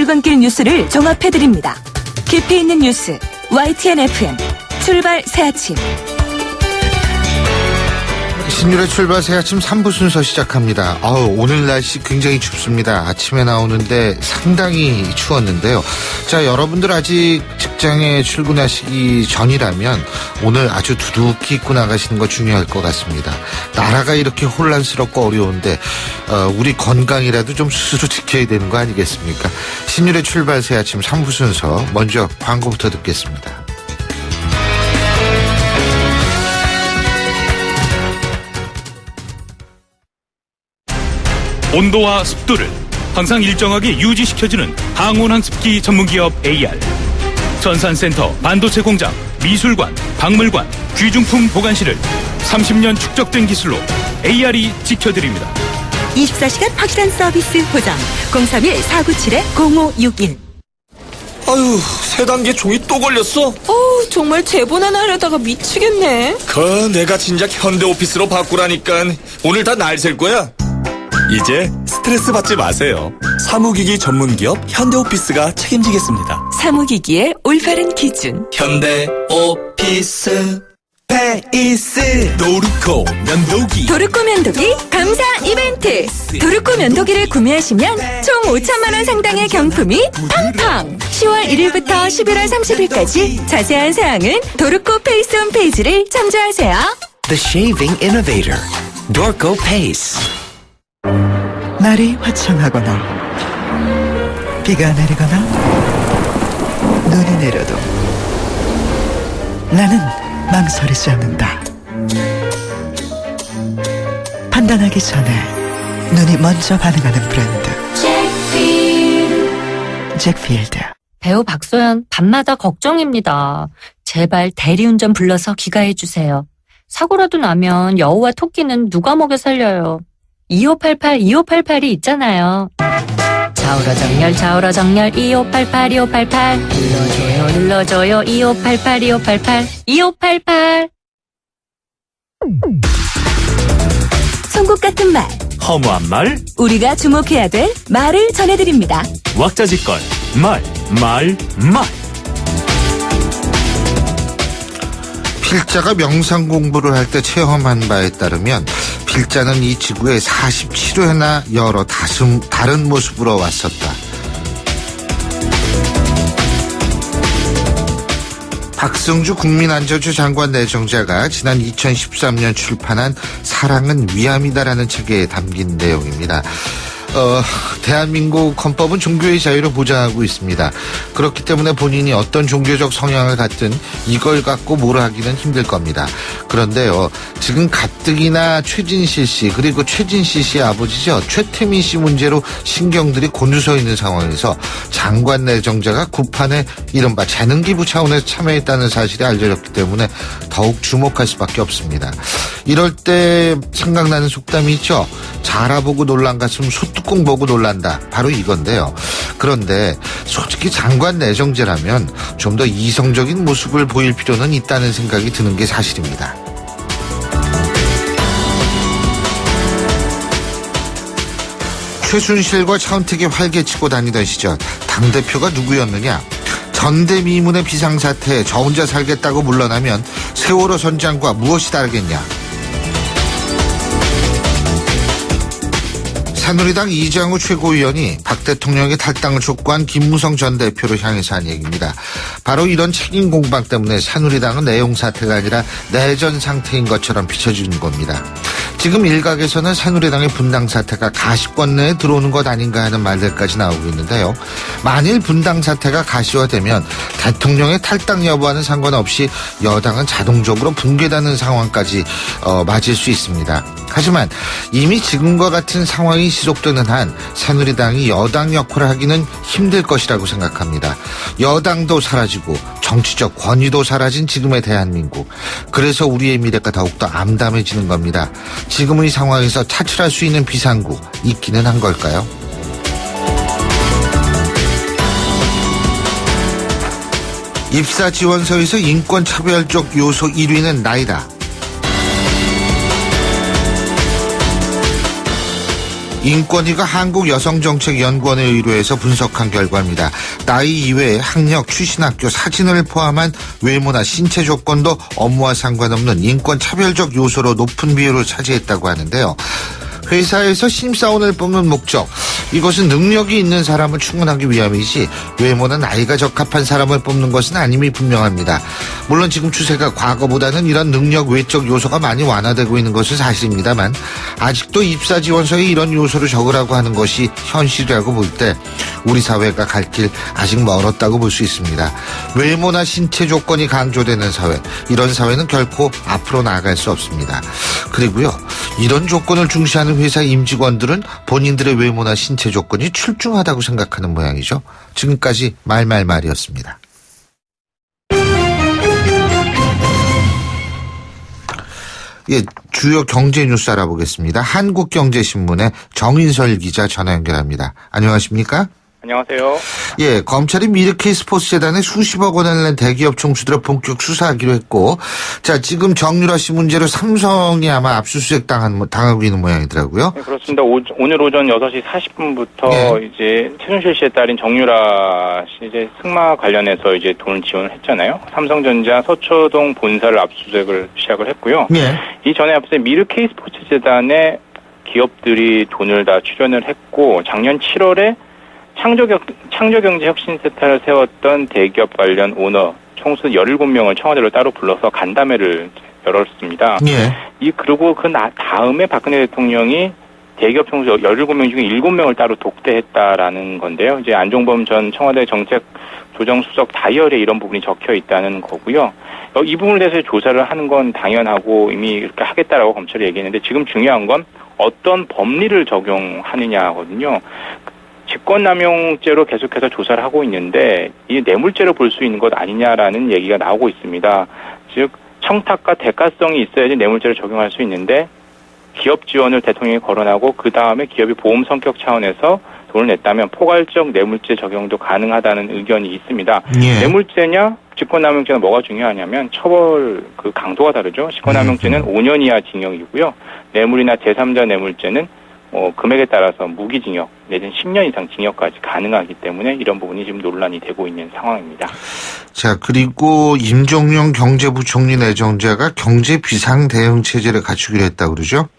출근길 뉴스를 종합해드립니다. 깊이 있는 뉴스 YTN FM 출발 새아침. 신율의 출발 새아침 3부 순서 시작합니다. 오늘 날씨 굉장히 춥습니다. 아침에 나오는데 상당히 추웠는데요. 자, 여러분들 아직 직장에 출근하시기 전이라면 오늘 아주 두둑히 입고 나가시는 거 중요할 것 같습니다. 나라가 이렇게 혼란스럽고 어려운데 우리 건강이라도 좀 스스로 지켜야 되는 거 아니겠습니까? 신율의 출발 새아침 3부 순서 먼저 광고부터 듣겠습니다. 온도와 습도를 항상 일정하게 유지시켜주는 항온환습기 전문기업 AR. 전산센터, 반도체 공장, 미술관, 박물관, 귀중품 보관실을 30년 축적된 기술로 AR이 지켜드립니다. 24시간 확실한 서비스 보장 031-497-0561. 아유, 세 단계 종이 또 걸렸어? 정말 제본 하나 하려다가 미치겠네. 내가 진작 현대오피스로 바꾸라니까. 오늘 다 날 셀 거야. 이제 스트레스 받지 마세요. 사무기기 전문기업 현대오피스가 책임지겠습니다. 사무기기의 올바른 기준 현대오피스 페이스 도르코 면도기. 도르코 면도기 감사 이벤트. 도르코 면도기를 구매하시면 총 5천만 원 상당의 경품이 팡팡. 10월 1일부터 11월 30일까지 자세한 사항은 도르코 페이스 홈페이지를 참조하세요. The Shaving Innovator, Dorco Pace. 날이 화창하거나 비가 내리거나 눈이 내려도 나는 망설이지 않는다. 판단하기 전에 눈이 먼저 반응하는 브랜드 잭필드. 배우 박소연 밤마다 걱정입니다. 제발 대리운전 불러서 귀가해주세요. 사고라도 나면 여우와 토끼는 누가 먹여 살려요. 2588이 있잖아요. 좌우로 정렬 2588 눌러줘요 2588 송곳 같은 말, 허무한 말, 우리가 주목해야 될 말을 전해드립니다. 왁자지껄, 말. 필자가 명상 공부를 할 때 체험한 바에 따르면 필자는 이 지구에 47회나 여러 다른 모습으로 왔었다. 박성주 국민안전처 장관 내정자가 지난 2013년 출판한 사랑은 위암이다라는 책에 담긴 내용입니다. 대한민국 헌법은 종교의 자유를 보장하고 있습니다. 그렇기 때문에 본인이 어떤 종교적 성향을 갖든 이걸 갖고 뭐라 하기는 힘들 겁니다. 그런데요, 지금 가뜩이나 최진실 씨 그리고 최진실 씨의 아버지죠, 최태민 씨 문제로 신경들이 곤두서 있는 상황에서 장관 내정자가 구판에 이른바 재능기부 차원에서 참여했다는 사실이 알려졌기 때문에 더욱 주목할 수밖에 없습니다. 이럴 때 생각나는 속담이 있죠. 자라보고 놀란 가슴 소뚜껑 보고 놀란다. 바로 이건데요. 그런데 솔직히 장관 내정제라면 좀 더 이성적인 모습을 보일 필요는 있다는 생각이 드는 게 사실입니다. 최순실과 차은택이 활개치고 다니던 시절 당대표가 누구였느냐? 전대미문의 비상사태에 저 혼자 살겠다고 물러나면 세월호 선장과 무엇이 다르겠냐? 새누리당 이장우 최고위원이 박 대통령의 탈당을 촉구한 김무성 전 대표를 향해서 한 얘기입니다. 바로 이런 책임 공방 때문에 새누리당은 내용 사태가 아니라 내전 상태인 것처럼 비춰지는 겁니다. 지금 일각에서는 새누리당의 분당 사태가 가시권 내에 들어오는 것 아닌가 하는 말들까지 나오고 있는데요. 만일 분당 사태가 가시화되면 대통령의 탈당 여부와는 상관없이 여당은 자동적으로 붕괴되는 상황까지 맞을 수 있습니다. 하지만 이미 지금과 같은 상황이 지속되는 한 새누리당이 여당 역할을 하기는 힘들 것이라고 생각합니다. 여당도 사라지고 정치적 권위도 사라진 지금의 대한민국. 그래서 우리의 미래가 더욱더 암담해지는 겁니다. 지금의 상황에서 차출할 수 있는 비상구 있기는 한 걸까요? 입사 지원서에서 인권차별적 요소 1위는 나이다. 인권위가 한국여성정책연구원에 의뢰해서 분석한 결과입니다. 나이 이외에 학력, 출신학교, 사진을 포함한 외모나 신체 조건도 업무와 상관없는 인권 차별적 요소로 높은 비율을 차지했다고 하는데요. 회사에서 심사원을 뽑는 목적, 이것은 능력이 있는 사람을 충원하기 위함이지 외모나 나이가 적합한 사람을 뽑는 것은 아님이 분명합니다. 물론 지금 추세가 과거보다는 이런 능력 외적 요소가 많이 완화되고 있는 것은 사실입니다만 아직도 입사 지원서에 이런 요소를 적으라고 하는 것이 현실이라고 볼 때 우리 사회가 갈 길 아직 멀었다고 볼 수 있습니다. 외모나 신체 조건이 강조되는 사회, 이런 사회는 결코 앞으로 나아갈 수 없습니다. 그리고요, 이런 조건을 중시하는 회사 임직원들은 본인들의 외모나 신체 조건이 출중하다고 생각하는 모양이죠. 지금까지 말이었습니다. 예, 주요 경제 뉴스 알아보겠습니다. 한국경제신문의 정인설 기자 전화 연결합니다. 안녕하십니까? 안녕하세요. 예, 검찰이 미르케이 스포츠재단에 수십억 원을 낸 대기업 총수들을 본격 수사하기로 했고, 자, 지금 정유라 씨 문제로 삼성이 아마 압수수색 당하고 있는 모양이더라고요. 네, 그렇습니다. 오늘 오전 6시 40분부터 이제 최순실 씨의 딸인 정유라 씨 이제 승마 관련해서 이제 돈을 지원을 했잖아요. 삼성전자 서초동 본사를 압수수색을 시작을 했고요. 예. 이전에 앞서 미르케이 스포츠재단에 기업들이 돈을 다 출연을 했고, 작년 7월에 창조경제혁신센터를 세웠던 대기업 관련 오너 총수 17명을 청와대로 따로 불러서 간담회를 열었습니다. 예. 그리고 그 다음에 박근혜 대통령이 대기업 총수 17명 중에 7명을 따로 독대했다라는 건데요. 이제 안종범 전 청와대 정책조정수석 다이어리에 이런 부분이 적혀 있다는 거고요. 이 부분에 대해서 조사를 하는 건 당연하고 이미 이렇게 하겠다라고 검찰이 얘기했는데 지금 중요한 건 어떤 법리를 적용하느냐거든요. 직권남용죄로 계속해서 조사를 하고 있는데 이 뇌물죄로 볼 수 있는 것 아니냐라는 얘기가 나오고 있습니다. 즉 청탁과 대가성이 있어야지 뇌물죄를 적용할 수 있는데 기업 지원을 대통령이 거론하고 그 다음에 기업이 보험 성격 차원에서 돈을 냈다면 포괄적 뇌물죄 적용도 가능하다는 의견이 있습니다. 예. 뇌물죄냐 직권남용죄는 뭐가 중요하냐면 처벌 그 강도가 다르죠. 직권남용죄는 5년 이하 징역이고요. 뇌물이나 제3자 뇌물죄는 금액에 따라서 무기징역 내지는 10년 이상 징역까지 가능하기 때문에 이런 부분이 지금 논란이 되고 있는 상황입니다. 자, 그리고 임종용 경제부총리 내정자가 경제 비상 대응 체제를 갖추기로 했다고 그러죠?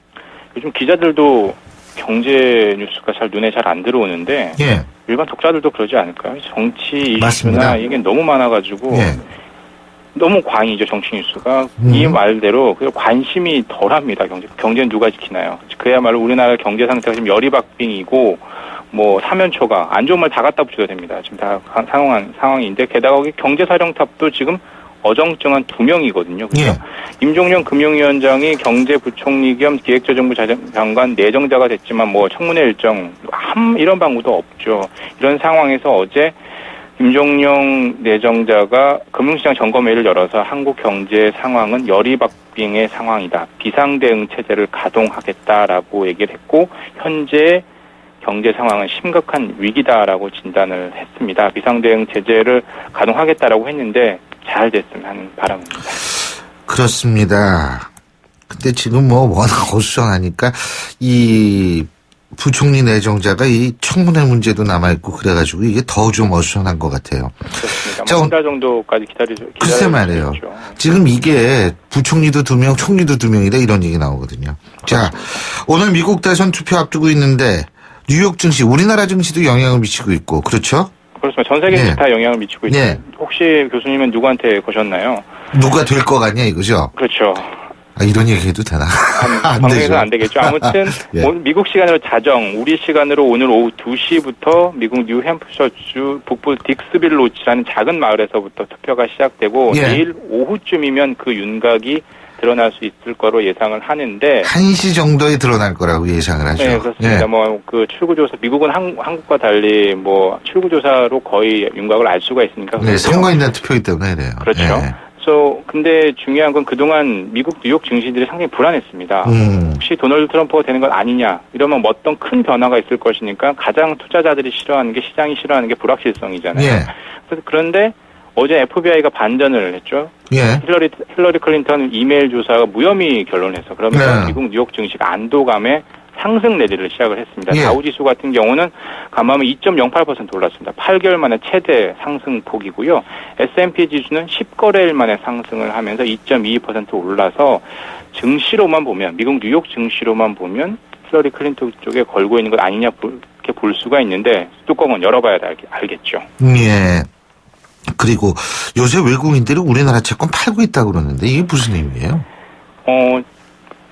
요즘 기자들도 경제 뉴스가 눈에 잘 안 들어오는데 예. 일반 독자들도 그러지 않을까요? 정치 이슈나 맞습니다. 이게 너무 많아가지고 예. 너무 과잉이죠, 정치 뉴스가. 이 말대로 관심이 덜합니다. 경제는 누가 지키나요? 그야말로 우리나라 경제 상태가 지금 열이박빙이고 뭐 사면초가 안 좋은 말 다 갖다 붙여도 됩니다. 지금 다 상황인데 게다가 거기 경제사령탑도 지금 어정쩡한 2명이거든요. 그죠? 예. 임종용 금융위원장이 경제부총리 겸 기획재정부 장관 내정자가 됐지만 뭐 청문회 일정 이런 방구도 없죠. 이런 상황에서 어제 임종용 내정자가 금융시장 점검회의를 열어서 한국 경제 상황은 열이박빙의 상황이다. 비상대응 체제를 가동하겠다라고 얘기를 했고 현재 경제 상황은 심각한 위기다라고 진단을 했습니다. 비상대응 체제를 가동하겠다라고 했는데 잘 됐으면 하는 바람입니다. 그렇습니다. 근데 지금 뭐 워낙 어수선하니까 이 부총리 내정자가 이 청문회 문제도 남아있고 그래가지고 이게 더 좀 어수선한 것 같아요. 그렇습니다. 한 달 정도까지 글쎄 말이에요. 지금 이게 부총리도 2명, 총리도 2명이다 이런 얘기 나오거든요. 자, 오늘 미국 대선 투표 앞두고 있는데 뉴욕 증시, 우리나라 증시도 영향을 미치고 있고 그렇죠? 그렇습니다. 전 세계 다 영향을 미치고 있죠. 네. 혹시 교수님은 누구한테 거셨나요? 누가 될 것 같냐 이거죠? 그렇죠. 이런 얘기 해도 되나? 안 방송에서는 되죠. 안 되겠죠. 아무튼 예. 오늘 미국 시간으로 자정, 우리 시간으로 오늘 오후 2시부터 미국 뉴햄프셔주 북부 딕스빌 로치라는 작은 마을에서부터 투표가 시작되고 예. 내일 오후쯤이면 그 윤곽이 드러날 수 있을 거로 예상을 하는데 1시 정도에 드러날 거라고 예상을 하죠. 네, 그렇습니다. 예. 뭐 그 출구조사 미국은 한국과 달리 뭐 출구조사로 거의 윤곽을 알 수가 있으니까 네, 선거인단 투표이기 때문에 그래요. 그렇죠. 예. 그래서 근데 중요한 건 그동안 미국 뉴욕 증시들이 상당히 불안했습니다. 혹시 도널드 트럼프가 되는 건 아니냐 이러면 뭐 어떤 큰 변화가 있을 것이니까 가장 투자자들이 싫어하는 게 시장이 싫어하는 게 불확실성이잖아요. 예. 그런데 어제 FBI가 반전을 했죠. 예. 힐러리 클린턴 이메일 조사가 무혐의 결론해서 그러면서 네. 미국 뉴욕 증시가 안도감에 상승 내리를 시작을 했습니다. 예. 다우지수 같은 경우는 감하면 2.08% 올랐습니다. 8개월 만에 최대 상승폭이고요. S&P 지수는 10거래일 만에 상승을 하면서 2.22% 올라서 증시로만 보면 미국 뉴욕 증시로만 보면 힐러리 클린턴 쪽에 걸고 있는 것 아니냐 이렇게 볼 수가 있는데 뚜껑은 열어봐야 알겠죠. 예. 그리고 요새 외국인들이 우리나라 채권 팔고 있다고 그러는데 이게 무슨 의미예요?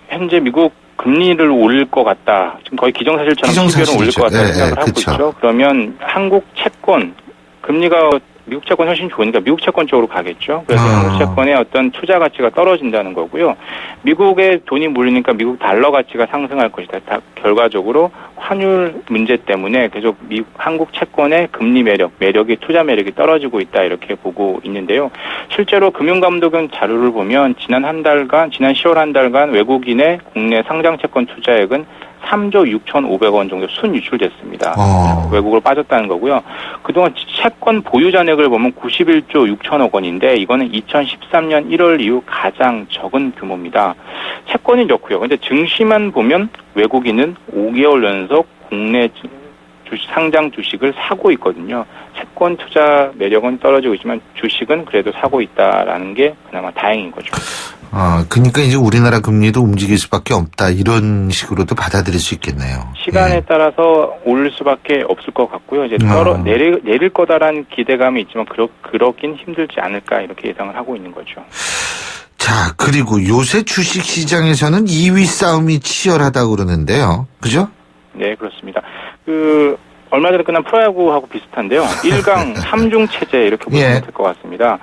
현재 미국 금리를 올릴 것 같다. 지금 거의 기정사실처럼 12월은 올릴 것 같다는 생각을 하고 있죠. 그러면 한국 채권 금리가 미국 채권 훨씬 좋으니까 미국 채권 쪽으로 가겠죠. 그래서 한국 채권의 어떤 투자 가치가 떨어진다는 거고요. 미국에 돈이 몰리니까 미국 달러 가치가 상승할 것이다. 결과적으로 환율 문제 때문에 계속 한국 채권의 금리 매력이 투자 매력이 떨어지고 있다 이렇게 보고 있는데요. 실제로 금융감독원 자료를 보면 지난 10월 한 달간 외국인의 국내 상장 채권 투자액은 3조 6,500원 정도 순유출됐습니다. 외국으로 빠졌다는 거고요. 그동안 채권 보유 잔액을 보면 91조 6천억 원인데 이거는 2013년 1월 이후 가장 적은 규모입니다. 채권이 좋고요. 근데 증시만 보면 외국인은 5개월 연속 국내 상장 주식을 사고 있거든요. 채권 투자 매력은 떨어지고 있지만 주식은 그래도 사고 있다라는 게 그나마 다행인 거죠. 그러니까 이제 우리나라 금리도 움직일 수밖에 없다 이런 식으로도 받아들일 수 있겠네요. 시간에 따라서 오를 수밖에 없을 것 같고요. 이제 내릴 거다라는 기대감이 있지만 그렇긴 힘들지 않을까 이렇게 예상을 하고 있는 거죠. 자, 그리고 요새 주식 시장에서는 2위 싸움이 치열하다고 그러는데요. 그죠? 네, 그렇습니다. 얼마 전에 끝난 프로야구하고 비슷한데요. 1강 3중 체제 이렇게 보시면 될 것 같습니다.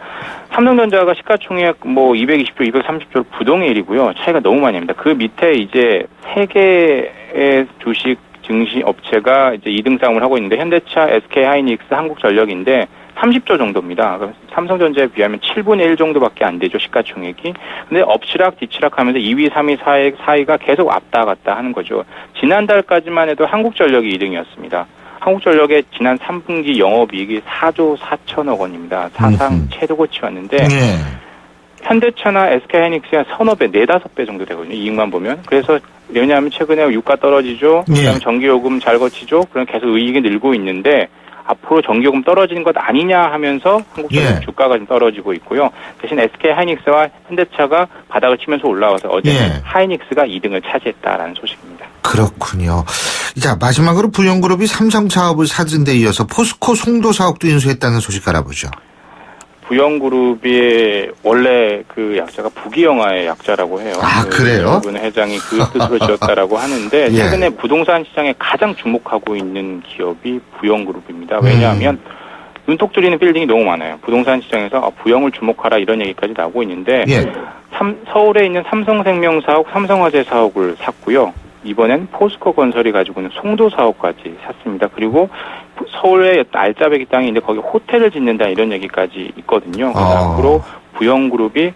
삼성전자가 시가총액 220조, 230조 부동의 1위고요. 차이가 너무 많이 납니다. 그 밑에 이제 3개의 주식 증시 업체가 이제 2등 싸움을 하고 있는데 현대차, SK하이닉스, 한국전력인데 30조 정도입니다. 그럼 삼성전자에 비하면 7분의 1 정도밖에 안 되죠, 시가총액이. 근데 엎치락 뒤치락 하면서 2위, 3위, 4위가 계속 왔다 갔다 하는 거죠. 지난달까지만 해도 한국전력이 2등이었습니다. 한국전력의 지난 3분기 영업이익이 4조 4천억 원입니다. 사상 최고치 왔는데 현대차나 SK하이닉스가 서너 배, 4-5배 정도 되거든요. 이익만 보면. 그래서 왜냐하면 최근에 유가 떨어지죠. 그다음에 전기요금 잘 거치죠. 그럼 계속 이익이 늘고 있는데 앞으로 전기요금 떨어지는 것 아니냐 하면서 한국전력 주가가 좀 떨어지고 있고요. 대신 SK하이닉스와 현대차가 바닥을 치면서 올라와서 어제 하이닉스가 2등을 차지했다라는 소식입니다. 그렇군요. 자, 마지막으로 부영그룹이 삼성 사업을 사준 데 이어서 포스코 송도 사업도 인수했다는 소식 알아보죠. 부영그룹이 원래 그 약자가 부기영화의 약자라고 해요. 그래요? 분 회장이 그 뜻으로 지었다라고 하는데 최근에 부동산 시장에 가장 주목하고 있는 기업이 부영그룹입니다. 왜냐하면 눈독 들이는 빌딩이 너무 많아요. 부동산 시장에서 부영을 주목하라 이런 얘기까지 나오고 있는데 서울에 있는 삼성생명 사옥, 삼성화재 사옥을 샀고요. 이번엔 포스코 건설이 가지고 있는 송도 사업까지 샀습니다. 그리고 서울에 알짜배기 땅이 있는데 거기 호텔을 짓는다 이런 얘기까지 있거든요. 그래서 앞으로 부영그룹이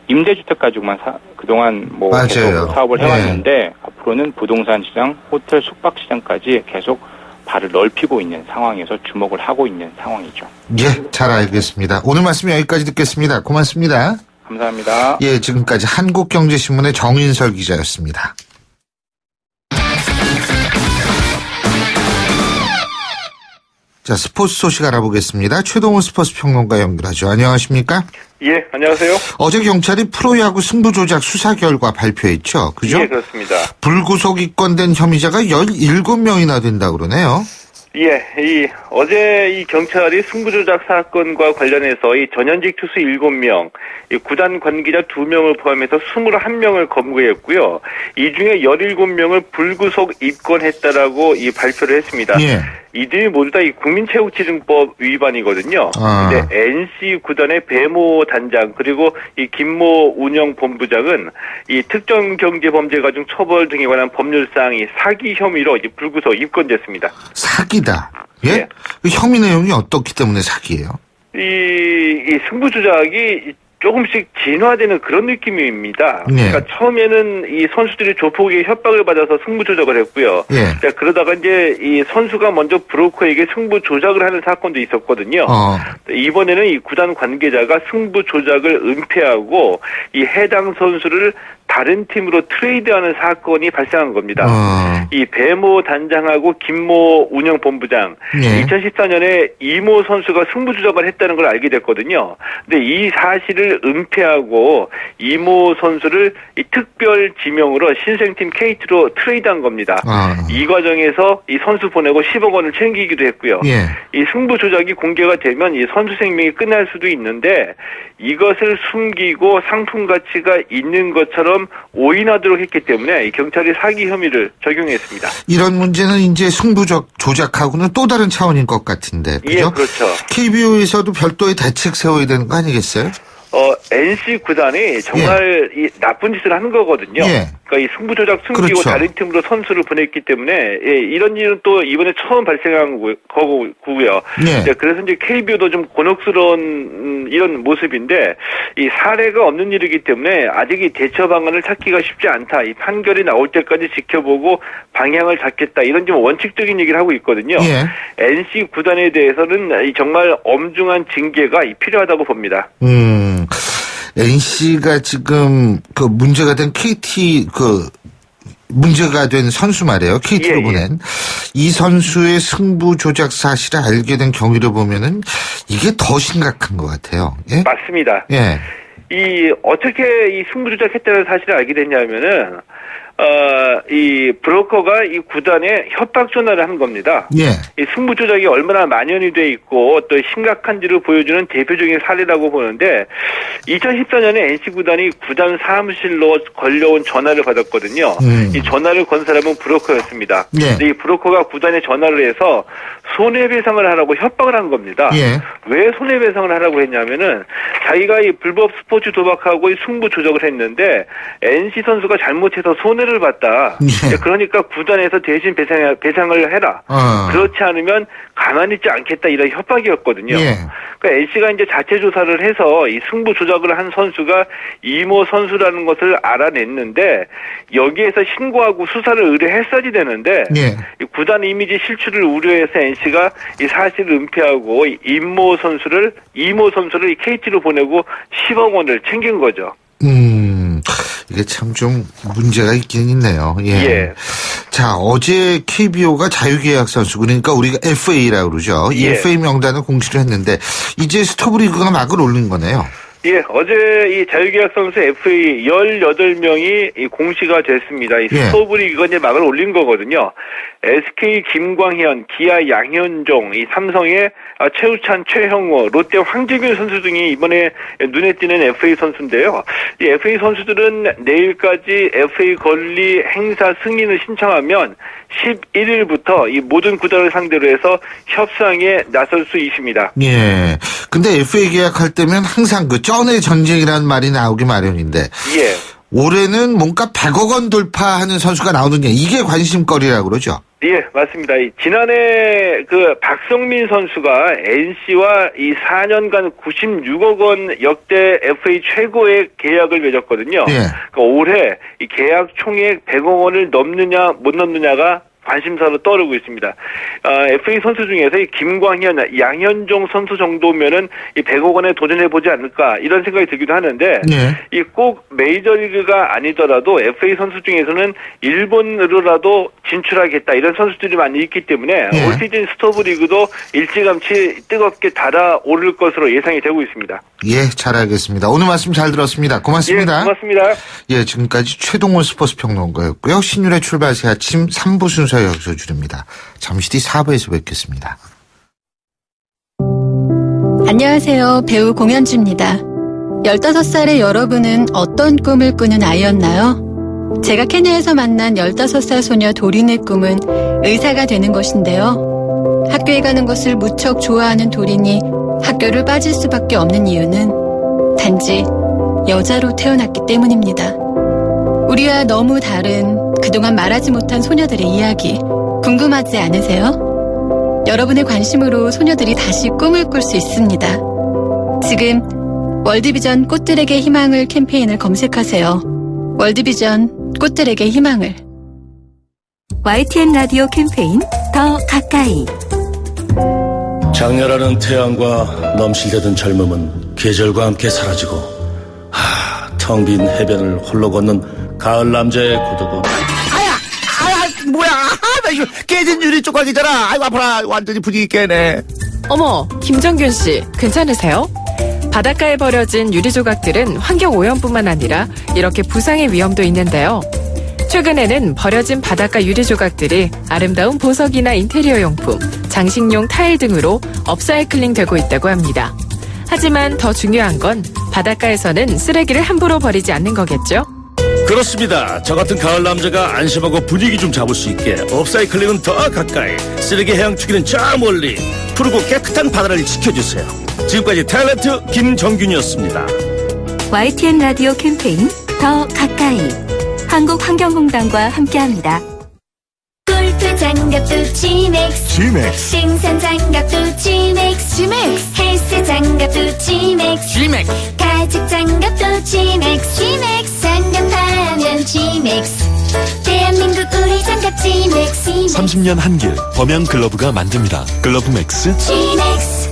임대주택 가지고만 그동안 계속 사업을 해왔는데 앞으로는 부동산 시장, 호텔 숙박 시장까지 계속 발을 넓히고 있는 상황에서 주목을 하고 있는 상황이죠. 예, 잘 알겠습니다. 오늘 말씀 여기까지 듣겠습니다. 고맙습니다. 감사합니다. 예, 지금까지 한국경제신문의 정인설 기자였습니다. 자, 스포츠 소식 알아보겠습니다. 최동훈 스포츠 평론가 연결하죠. 안녕하십니까? 예, 안녕하세요. 어제 경찰이 프로야구 승부 조작 수사 결과 발표했죠. 그죠? 예, 그렇습니다. 불구속 입건된 혐의자가 17명이나 된다고 그러네요. 예, 어제 이 경찰이 승부조작 사건과 관련해서 이 전현직 투수 7명, 이 구단 관계자 2명을 포함해서 21명을 검거했고요. 이 중에 17명을 불구속 입건했다라고 이 발표를 했습니다. 이들이 모두 다 이 국민체육지능법 위반이거든요. 근데 NC 구단의 배모 단장 그리고 이 김모 운영본부장은 이 특정 경제범죄 가중 처벌 등에 관한 법률사항이 사기 혐의로 이제 불구속 입건됐습니다. 사기다. 예? 그 혐의 내용이 어떻기 때문에 사기예요? 이 승부 조작이 조금씩 진화되는 그런 느낌입니다. 그러니까 처음에는 이 선수들이 조폭에게 협박을 받아서 승부 조작을 했고요. 자, 그러다가 이제 이 선수가 먼저 브로커에게 승부 조작을 하는 사건도 있었거든요. 이번에는 이 구단 관계자가 승부 조작을 은폐하고 이 해당 선수를 다른 팀으로 트레이드하는 사건이 발생한 겁니다. 이 배모 단장하고 김모 운영본부장, 2014년에 이모 선수가 승부조작을 했다는 걸 알게 됐거든요. 근데 이 사실을 은폐하고 이모 선수를 이 특별 지명으로 신생팀 KT로 트레이드한 겁니다. 이 과정에서 이 선수 보내고 10억 원을 챙기기도 했고요. 이 승부조작이 공개가 되면 이 선수 생명이 끝날 수도 있는데 이것을 숨기고 상품 가치가 있는 것처럼 오인하도록 했기 때문에 경찰이 사기 혐의를 적용했습니다. 이런 문제는 이제 승부조작하고는 또 다른 차원인 것 같은데, 그죠? 예, 그렇죠. KBO에서도 별도의 대책 세워야 되는 거 아니겠어요? NC 구단이 정말 이 나쁜 짓을 하는 거거든요. 그러니까 이 승부조작 숨기고 그렇죠. 다른 팀으로 선수를 보냈기 때문에 이런 일은 또 이번에 처음 발생한 거고요. 그래서 이제 KBO도 좀 곤혹스러운 이런 모습인데 이 사례가 없는 일이기 때문에 아직 이 대처 방안을 찾기가 쉽지 않다. 이 판결이 나올 때까지 지켜보고 방향을 잡겠다. 이런 좀 원칙적인 얘기를 하고 있거든요. NC 구단에 대해서는 정말 엄중한 징계가 필요하다고 봅니다. NC가 지금 그 문제가 된 KT 문제가 된 선수 말이에요. KT로 보낸 이 선수의 승부 조작 사실을 알게 된 경위를 보면은 이게 더 심각한 것 같아요. 맞습니다. 어떻게 이 승부 조작했다는 사실을 알게 됐냐면은 이 브로커가 이 구단에 협박 전화를 한 겁니다. 이 승부 조작이 얼마나 만연이 돼 있고 또 심각한지를 보여주는 대표적인 사례라고 보는데 2014년에 NC 구단이 구단 사무실로 걸려온 전화를 받았거든요. 이 전화를 건 사람은 브로커였습니다. 근데 이 브로커가 구단에 전화를 해서 손해배상을 하라고 협박을 한 겁니다. 왜 손해배상을 하라고 했냐면은 자기가 이 불법 스포츠 도박하고 이 승부 조작을 했는데 NC 선수가 잘못해서 손해를 봤다. 그러니까 구단에서 대신 배상을 해라. 그렇지 않으면 가만히 있지 않겠다. 이런 협박이었거든요. 그러니까 NC가 이제 자체 조사를 해서 이 승부 조작을 한 선수가 이모 선수라는 것을 알아냈는데 여기에서 신고하고 수사를 의뢰했어야지 되는데 이 구단 이미지 실추를 우려해서 NC가 이 사실을 은폐하고 이모 선수를 이 KT로 보내고 10억 원을 챙긴 거죠. 이게 참 좀 문제가 있긴 있네요. 자, 어제 KBO가 자유계약 선수, 그러니까 우리가 FA라고 그러죠. 이 FA 명단을 공시를 했는데 이제 스토브리그가 막을 올린 거네요. 어제 이 자유계약 선수 FA 18명이 공시가 됐습니다. 이 스토브리그가 이제 막을 올린 거거든요. SK 김광현, 기아 양현종, 이 삼성의 최우찬, 최형호, 롯데 황재균 선수 등이 이번에 눈에 띄는 FA 선수인데요. 이 FA 선수들은 내일까지 FA 권리 행사 승인을 신청하면 11일부터 이 모든 구단을 상대로 해서 협상에 나설 수 있습니다. 근데 FA 계약할 때면 항상 그 쩐의 전쟁이라는 말이 나오기 마련인데. 올해는 뭔가 100억 원 돌파하는 선수가 나오느냐, 이게 관심거리라고 그러죠. 맞습니다. 지난해 그 박성민 선수가 NC와 이 4년간 96억 원 역대 FA 최고의 계약을 맺었거든요. 그러니까 올해 이 계약 총액 100억 원을 넘느냐 못 넘느냐가 관심사로 떠오르고 있습니다. FA 선수 중에서 이 김광현, 양현종 선수 정도면은 이 100억 원에 도전해보지 않을까 이런 생각이 들기도 하는데 이 꼭 메이저리그가 아니더라도 FA 선수 중에서는 일본으로라도 진출하겠다 이런 선수들이 많이 있기 때문에 올 시즌 스토브리그도 일찌감치 뜨겁게 달아오를 것으로 예상이 되고 있습니다. 잘 알겠습니다. 오늘 말씀 잘 들었습니다. 고맙습니다. 고맙습니다. 지금까지 최동원 스포츠 평론가였고요. 신율의 출발 새 아침 3부 순서 여기서 줄입니다. 잠시 뒤 4부에서 뵙겠습니다. 안녕하세요. 배우 공연주입니다. 15살의 여러분은 어떤 꿈을 꾸는 아이였나요? 제가 케냐에서 만난 15살 소녀 도린의 꿈은 의사가 되는 것인데요. 학교에 가는 것을 무척 좋아하는 도린이 학교를 빠질 수밖에 없는 이유는 단지 여자로 태어났기 때문입니다. 우리와 너무 다른 그동안 말하지 못한 소녀들의 이야기 궁금하지 않으세요? 여러분의 관심으로 소녀들이 다시 꿈을 꿀 수 있습니다. 지금 월드비전 꽃들에게 희망을 캠페인을 검색하세요. 월드비전 꽃들에게 희망을. YTN 라디오 캠페인 더 가까이. 장렬하는 태양과 넘실대던 젊음은 계절과 함께 사라지고 텅 빈 해변을 홀로 걷는 가을 남자의 고독은 뭐야? 나 이거 깨진 유리 조각이잖아. 아이고 아파라. 완전히 분위기 깨네. 어머, 김정균 씨, 괜찮으세요? 바닷가에 버려진 유리 조각들은 환경 오염뿐만 아니라 이렇게 부상의 위험도 있는데요. 최근에는 버려진 바닷가 유리 조각들이 아름다운 보석이나 인테리어 용품, 장식용 타일 등으로 업사이클링 되고 있다고 합니다. 하지만 더 중요한 건 바닷가에서는 쓰레기를 함부로 버리지 않는 거겠죠? 그렇습니다. 저 같은 가을 남자가 안심하고 분위기 좀 잡을 수 있게 업사이클링은 더 가까이, 쓰레기 해양투기는 저 멀리, 푸르고 깨끗한 바다를 지켜주세요. 지금까지 탤런트 김정균이었습니다. YTN 라디오 캠페인 더 가까이 한국환경공단과 함께합니다. 골프 장갑도 G맥스, 등산 장갑도 G맥스, 헬스 장갑도 G맥스, 가죽 장갑도 G맥스, 장갑하면 G맥스, 대한민국 우리 장갑 G맥스. 30년 한길 범양 글러브가 만듭니다. 글러브 맥스 G맥스.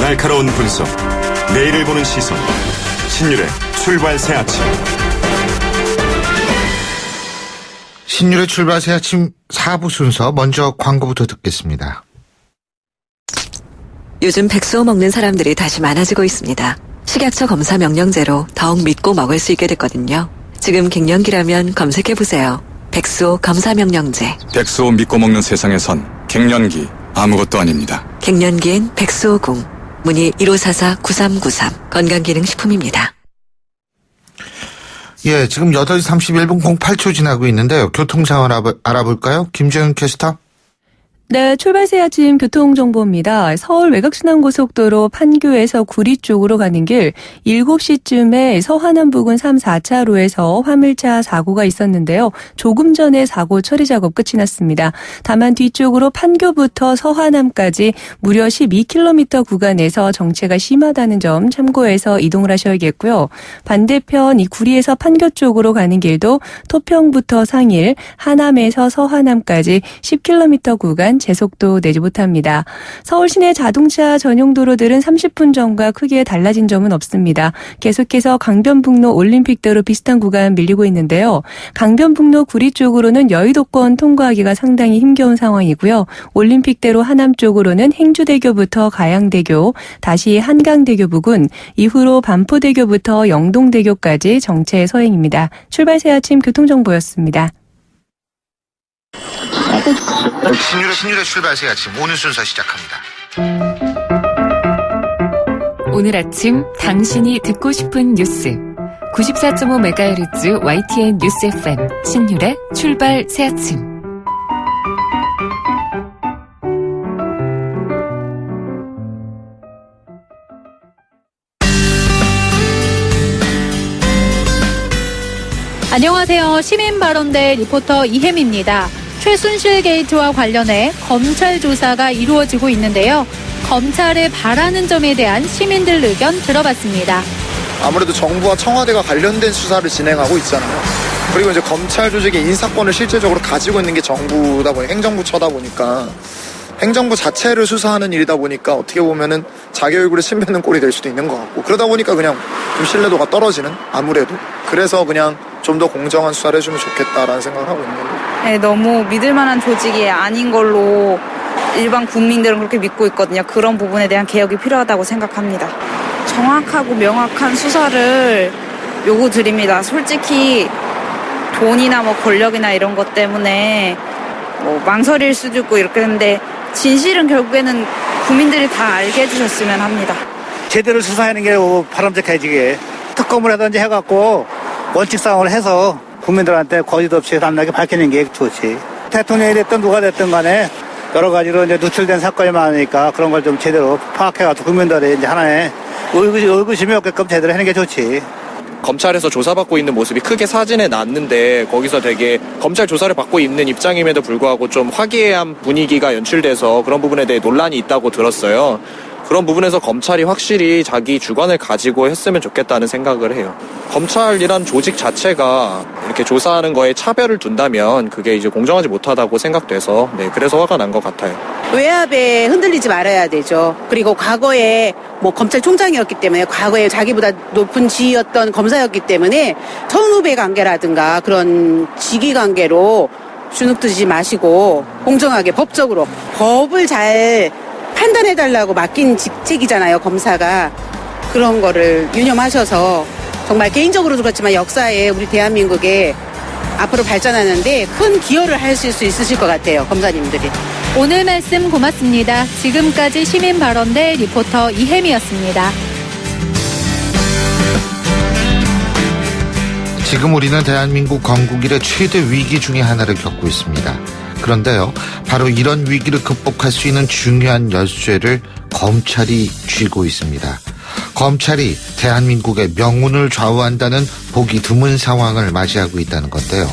날카로운 분석, 내일을 보는 시선, 신율의 출발 새 아침. 신율의 출발 새 아침 4부 순서, 먼저 광고부터 듣겠습니다. 요즘 백수호 먹는 사람들이 다시 많아지고 있습니다. 식약처 검사 명령제로 더욱 믿고 먹을 수 있게 됐거든요. 지금 갱년기라면 검색해보세요. 백수호 검사 명령제. 백수호 믿고 먹는 세상에선 갱년기 아무것도 아닙니다. 갱년기엔 백수호궁. 문의 1544-9393. 건강기능식품입니다. 예, 지금 8시 31분 08초 지나고 있는데요. 교통 상황 알아볼까요? 김재은 캐스터. 네, 출발새 아침 교통정보입니다. 서울 외곽순환고속도로 판교에서 구리 쪽으로 가는 길 7시쯤에 서하남 부근 3, 4차로에서 화물차 사고가 있었는데요. 조금 전에 사고 처리 작업 끝이 났습니다. 다만 뒤쪽으로 판교부터 서하남까지 무려 12km 구간에서 정체가 심하다는 점 참고해서 이동을 하셔야겠고요. 반대편 이 구리에서 판교 쪽으로 가는 길도 토평부터 상일, 하남에서 서하남까지 10km 구간 제속도 내지 못합니다. 서울 시내 자동차 전용 도로들은 30분 전과 크게 달라진 점은 없습니다. 계속해서 강변북로 올림픽대로 비슷한 구간 밀리고 있는데요. 강변북로 구리 쪽으로는 여의도권 통과하기가 상당히 힘겨운 상황이고요. 올림픽대로 하남 쪽으로는 행주대교부터 가양대교, 다시 한강대교 부근, 이후로 반포대교부터 영동대교까지 정체 서행입니다. 출발새 아침 교통정보였습니다. 신율의 출발 새 아침 오늘 순서 시작합니다. 오늘 아침 당신이 듣고 싶은 뉴스 94.5MHz YTN 뉴스 FM 신율의 출발 새 아침. 안녕하세요. 시민발언대 리포터 이혜미입니다. 최순실 게이트와 관련해 검찰 조사가 이루어지고 있는데요. 검찰에 바라는 점에 대한 시민들 의견 들어봤습니다. 아무래도 정부와 청와대가 관련된 수사를 진행하고 있잖아요. 그리고 이제 검찰 조직의 인사권을 실제적으로 가지고 있는 게 정부다 보니 행정부처다 보니까 행정부 자체를 수사하는 일이다 보니까 어떻게 보면은 자기 얼굴에 침 뱉는 꼴이 될 수도 있는 것 같고, 그러다 보니까 그냥 좀 신뢰도가 떨어지는, 아무래도 그래서 그냥 좀 더 공정한 수사를 해주면 좋겠다라는 생각을 하고 있는 거예요. 네, 너무 믿을 만한 조직이 아닌 걸로 일반 국민들은 그렇게 믿고 있거든요. 그런 부분에 대한 개혁이 필요하다고 생각합니다. 정확하고 명확한 수사를 요구드립니다. 솔직히 돈이나 뭐 권력이나 이런 것 때문에 뭐 망설일 수도 있고 이렇게 했는데, 진실은 결국에는 국민들이 다 알게 해주셨으면 합니다. 제대로 수사하는 게 바람직해지게 특검을 하든지 해갖고 원칙상을 해서 국민들한테 거짓 없이 담나게 밝히는 게 좋지. 대통령이 됐든 누가 됐든 간에 여러 가지로 이제 누출된 사건이 많으니까 그런 걸 좀 제대로 파악해가지고 국민들이 이제 하나의 의구심이 없게끔 제대로 하는 게 좋지. 검찰에서 조사받고 있는 모습이 크게 사진에 났는데 거기서 되게 검찰 조사를 받고 있는 입장임에도 불구하고 좀 화기애애한 분위기가 연출돼서 그런 부분에 대해 논란이 있다고 들었어요. 그런 부분에서 검찰이 확실히 자기 주관을 가지고 했으면 좋겠다는 생각을 해요. 검찰이란 조직 자체가 이렇게 조사하는 거에 차별을 둔다면 그게 이제 공정하지 못하다고 생각돼서 그래서 화가 난 것 같아요. 외압에 흔들리지 말아야 되죠. 그리고 과거에 검찰총장이었기 때문에 과거에 자기보다 높은 지위였던 검사였기 때문에 선후배 관계라든가 그런 직위 관계로 주눅들지 마시고 공정하게 법적으로 법을 잘 판단해달라고 맡긴 직책이잖아요, 검사가. 그런 거를 유념하셔서 정말 개인적으로도 그렇지만 역사에 우리 대한민국에 앞으로 발전하는데 큰 기여를 하실 수 있으실 것 같아요, 검사님들이. 오늘 말씀 고맙습니다. 지금까지 시민발언대 리포터 이혜미였습니다. 지금 우리는 대한민국 건국 이래 최대 위기 중에 하나를 겪고 있습니다. 그런데요, 바로 이런 위기를 극복할 수 있는 중요한 열쇠를 검찰이 쥐고 있습니다. 검찰이 대한민국의 명운을 좌우한다는 보기 드문 상황을 맞이하고 있다는 건데요.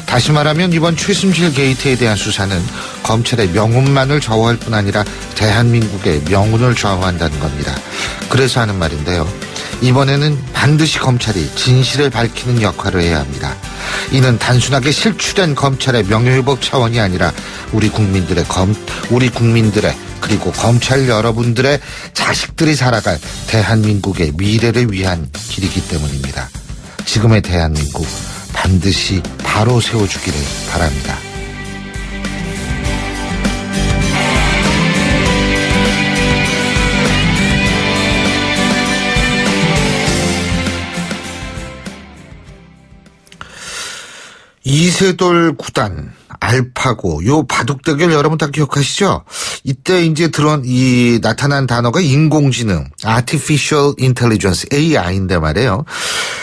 다시 말하면 이번 최순실 게이트에 대한 수사는 검찰의 명운만을 좌우할 뿐 아니라 대한민국의 명운을 좌우한다는 겁니다. 그래서 하는 말인데요. 이번에는 반드시 검찰이 진실을 밝히는 역할을 해야 합니다. 이는 단순하게 실추된 검찰의 명예회복 차원이 아니라 우리 국민들의 그리고 검찰 여러분들의 자식들이 살아갈 대한민국의 미래를 위한 길이기 때문입니다. 지금의 대한민국 반드시 바로 세워주기를 바랍니다. 이세돌 구단, 알파고, 요 바둑대결 여러분 다 기억하시죠? 이때 이제 나타난 단어가 인공지능, Artificial Intelligence, AI인데 말이에요.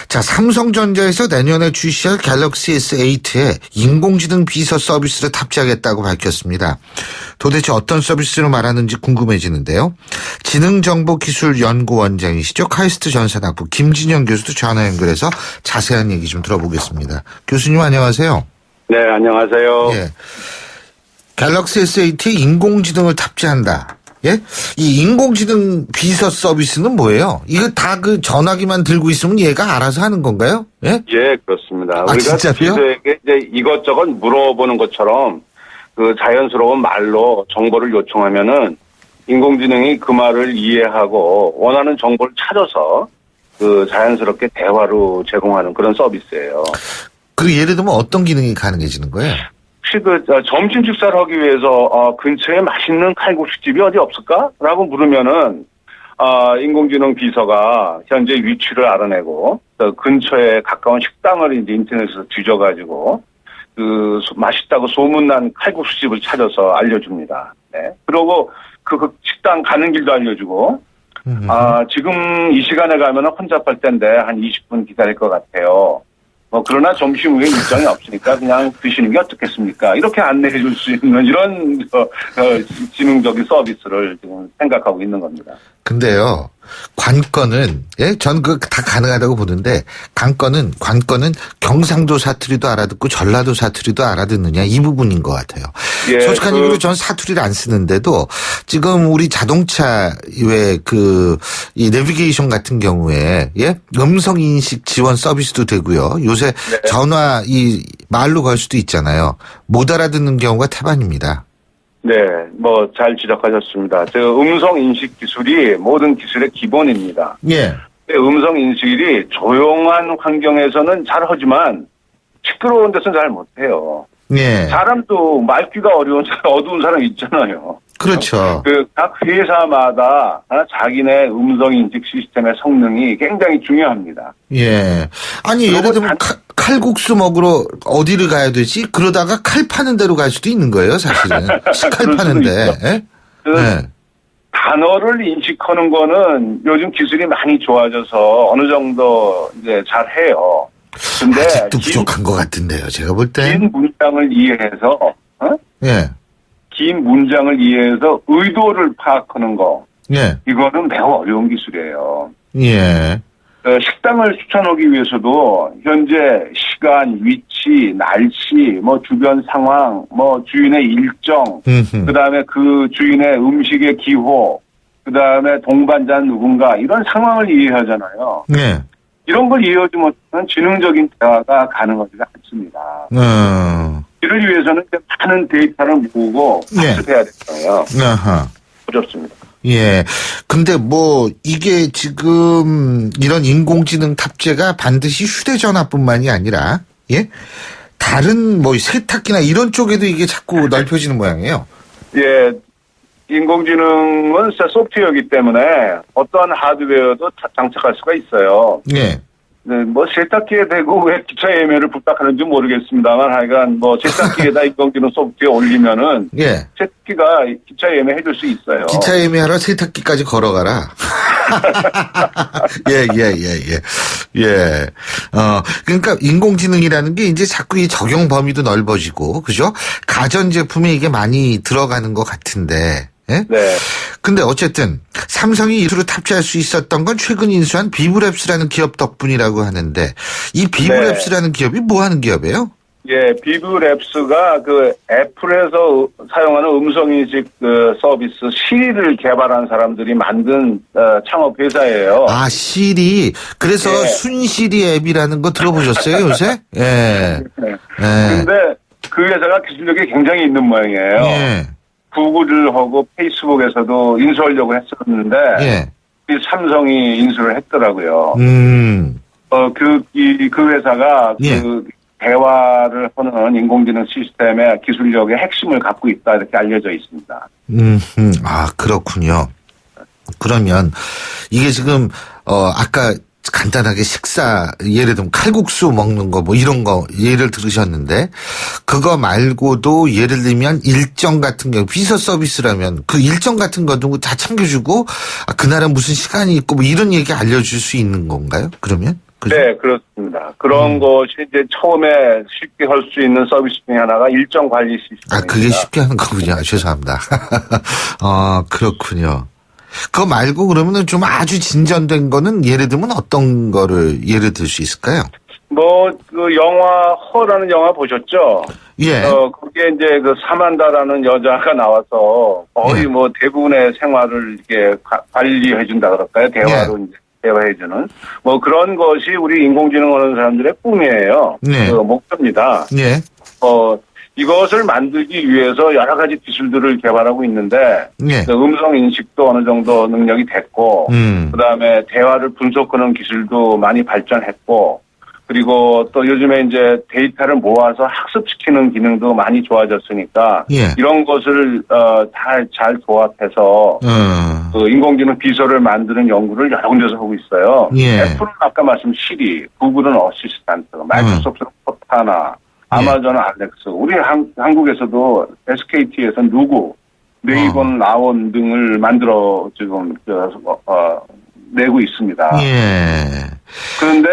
자, 삼성전자에서 내년에 출시할 갤럭시 S8에 인공지능 비서 서비스를 탑재하겠다고 밝혔습니다. 도대체 어떤 서비스를 말하는지 궁금해지는데요. 지능정보기술연구원장이시죠. 카이스트 전산학부 김진영 교수도 전화 연결해서 자세한 얘기 좀 들어보겠습니다. 교수님 안녕하세요. 네, 안녕하세요. 예. 갤럭시 S8에 인공지능을 탑재한다. 예? 이 인공지능 비서 서비스는 뭐예요? 이거 다 그 전화기만 들고 있으면 얘가 알아서 하는 건가요? 예? 예, 그렇습니다. 아, 우리가 진짜요? 비서에게 이제 이것저것 물어보는 것처럼 그 자연스러운 말로 정보를 요청하면은 인공지능이 그 말을 이해하고 원하는 정보를 찾아서 그 자연스럽게 대화로 제공하는 그런 서비스예요. 그 예를 들면 어떤 기능이 가능해지는 거예요? 혹시 점심 식사를 하기 위해서 근처에 맛있는 칼국수집이 어디 없을까?라고 물으면은 인공지능 비서가 현재 위치를 알아내고 근처에 가까운 식당을 이제 인터넷에서 뒤져가지고 그 맛있다고 소문난 칼국수집을 찾아서 알려줍니다. 네. 그리고 그 식당 가는 길도 알려주고 지금 이 시간에 가면은 혼잡할 텐데 한 20분 기다릴 것 같아요. 그러나 점심 후에 일정이 없으니까 그냥 드시는 게 어떻겠습니까? 이렇게 안내해 줄 수 있는 이런 지능적인 서비스를 지금 생각하고 있는 겁니다. 근데요, 관건은, 전 다 가능하다고 보는데, 관건은 경상도 사투리도 알아듣고 전라도 사투리도 알아듣느냐, 이 부분인 것 같아요. 예, 솔직한 얘기로 전 사투리를 안 쓰는데도, 지금 우리 자동차, 이 내비게이션 같은 경우에, 음성인식 지원 서비스도 되고요. 요새 전화, 말로 걸 수도 있잖아요. 못 알아듣는 경우가 태반입니다. 네, 잘 지적하셨습니다. 음성 인식 기술이 모든 기술의 기본입니다. 예. 음성 인식이 조용한 환경에서는 잘하지만 시끄러운 데서는 잘 못해요. 예. 사람도 말귀가 어두운 사람 있잖아요. 그렇죠. 각 회사마다 자기네 음성 인식 시스템의 성능이 굉장히 중요합니다. 예. 아니, 예를 들면 칼국수 먹으러 어디를 가야 되지? 그러다가 칼 파는 데로 갈 수도 있는 거예요, 사실은. 칼 파는데. 예? 단어를 인식하는 거는 요즘 기술이 많이 좋아져서 어느 정도 이제 잘 해요. 근데 아직도 부족한 것 같은데요, 제가 볼 때. 긴 문장을 이해해서, 예. 긴 문장을 이해해서 의도를 파악하는 거. 예. 이거는 매우 어려운 기술이에요. 예. 식당을 추천하기 위해서도 현재 시간, 위치, 날씨, 주변 상황, 주인의 일정, 그다음에 그 주인의 음식의 기호, 그다음에 동반자는 누군가 이런 상황을 이해하잖아요. 네. 이런 걸 이해하지 못하면 지능적인 대화가 가능하지가 않습니다. 이를 위해서는 많은 데이터를 모으고 학습해야 되잖아요. 어렵습니다. 예. 근데 뭐 이게 지금 이런 인공지능 탑재가 반드시 휴대전화뿐만이 아니라 예? 다른 뭐 세탁기나 이런 쪽에도 이게 자꾸 넓혀지는 모양이에요. 예. 인공지능은 진짜 소프트웨어이기 때문에 어떠한 하드웨어도 장착할 수가 있어요. 예. 네, 뭐 세탁기에 대고 왜 기차 예매를 부탁하는지 모르겠습니다만 하여간 뭐 세탁기에다 인공지능 소프트웨어 올리면은 예. 세탁기가 기차 예매 해줄 수 있어요. 기차 예매하러 세탁기까지 걸어가라. 예. 그러니까 인공지능이라는 게 이제 자꾸 이 적용 범위도 넓어지고, 그죠? 가전제품에 이게 많이 들어가는 것 같은데, 예? 네. 근데 어쨌든 삼성이 이수로 탑재할 수 있었던 건 최근 인수한 비브랩스라는 기업 덕분이라고 하는데, 이 비브랩스라는 기업이 뭐 하는 기업이에요? 예, 비브랩스가 그 애플에서 사용하는 음성인식 그 서비스 시리를 개발한 사람들이 만든 창업 회사예요. 아, 시리. 그래서 순시리 앱이라는 거 들어보셨어요, 요새? 예. 근데 그 회사가 기술력이 굉장히 있는 모양이에요. 구글하고 페이스북에서도 인수하려고 했었는데 이 삼성이 인수를 했더라고요. 그 회사가 그 대화를 하는 인공지능 시스템의 기술력의 핵심을 갖고 있다 이렇게 알려져 있습니다. 아, 그렇군요. 그러면 이게 지금 아까 간단하게 식사 예를 들면 칼국수 먹는 거 뭐 이런 거 예를 들으셨는데 그거 말고도 예를 들면 일정 같은 경우 비서 서비스라면 그 일정 같은 것도 다 챙겨주고 그날은 무슨 시간이 있고 뭐 이런 얘기 알려줄 수 있는 건가요? 그러면? 그죠? 네, 그렇습니다. 그런 것이 이제 처음에 쉽게 할 수 있는 서비스 중에 하나가 일정 관리 시스템입니다. 아, 그게 쉽게 하는 거군요. 죄송합니다. 그렇군요. 그거 말고 그러면은 좀 아주 진전된 거는 예를 들면 어떤 거를 예를 들 수 있을까요? 뭐, 그 영화, 허라는 영화 보셨죠? 예. 거기에 이제 그 사만다라는 여자가 나와서 거의 뭐 대부분의 생활을 이렇게 관리해준다 그럴까요? 대화로 이제. 대화해주는 뭐 그런 것이 우리 인공지능 하는 사람들의 꿈이에요. 그 목표입니다. 이것을 만들기 위해서 여러 가지 기술들을 개발하고 있는데 음성 인식도 어느 정도 능력이 됐고 그다음에 대화를 분석하는 기술도 많이 발전했고 그리고 또 요즘에 이제 데이터를 모아서 학습시키는 기능도 많이 좋아졌으니까 이런 것을 잘 조합해서 그 인공지능 비서를 만드는 연구를 여러 군데서 하고 있어요. 애플은 아까 말씀 시리, 구글은 어시스탄트, 마이크로소프트는 코타나, 아마존은 알렉스, 우리 한국에서도 SKT에서 누구, 네이버는 나온 등을 만들어 지금 내고 있습니다. 그런데